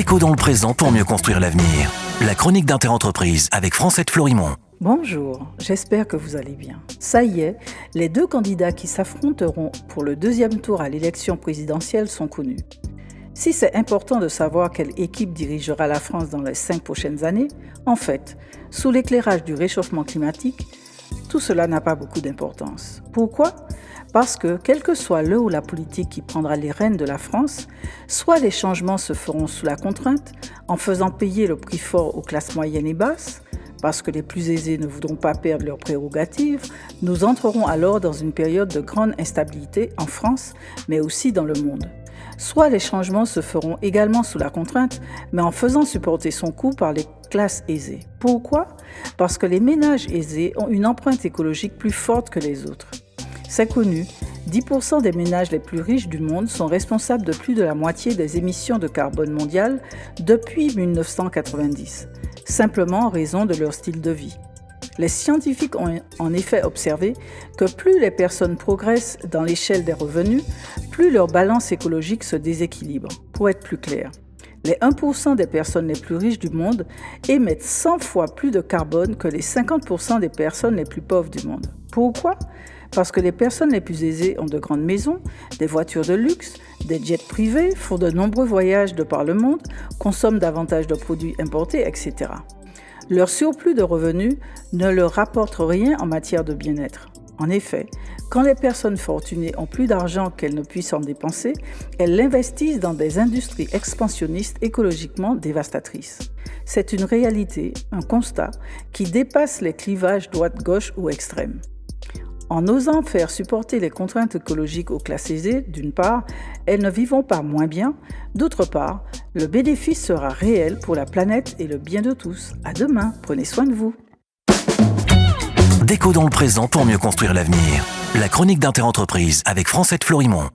Déco dans le présent pour mieux construire l'avenir. La chronique d'Interentreprise avec Francette Florimond. Bonjour, j'espère que vous allez bien. Ça y est, les deux candidats qui s'affronteront pour le deuxième tour à l'élection présidentielle sont connus. Si c'est important de savoir quelle équipe dirigera la France dans les 5 prochaines années, en fait, sous l'éclairage du réchauffement climatique, tout cela n'a pas beaucoup d'importance. Pourquoi ? Parce que, quel que soit le ou la politique qui prendra les rênes de la France, soit les changements se feront sous la contrainte, en faisant payer le prix fort aux classes moyennes et basses, parce que les plus aisés ne voudront pas perdre leurs prérogatives, nous entrerons alors dans une période de grande instabilité en France, mais aussi dans le monde. Soit les changements se feront également sous la contrainte, mais en faisant supporter son coût par les classes aisées. Pourquoi ? Parce que les ménages aisés ont une empreinte écologique plus forte que les autres. C'est connu, 10% des ménages les plus riches du monde sont responsables de plus de la moitié des émissions de carbone mondiales depuis 1990, simplement en raison de leur style de vie. Les scientifiques ont en effet observé que plus les personnes progressent dans l'échelle des revenus, plus leur balance écologique se déséquilibre. Pour être plus clair, les 1% des personnes les plus riches du monde émettent 100 fois plus de carbone que les 50% des personnes les plus pauvres du monde. Pourquoi ? Parce que les personnes les plus aisées ont de grandes maisons, des voitures de luxe, des jets privés, font de nombreux voyages de par le monde, consomment davantage de produits importés, etc. Leur surplus de revenus ne leur rapporte rien en matière de bien-être. En effet, quand les personnes fortunées ont plus d'argent qu'elles ne puissent en dépenser, elles l'investissent dans des industries expansionnistes écologiquement dévastatrices. C'est une réalité, un constat, qui dépasse les clivages droite-gauche ou extrêmes. En osant faire supporter les contraintes écologiques aux classes aisées, d'une part, elles ne vivront pas moins bien, d'autre part, le bénéfice sera réel pour la planète et le bien de tous. À demain, prenez soin de vous. Déco dans le présent pour mieux construire l'avenir. La chronique d'Interentreprise avec Francette Florimond.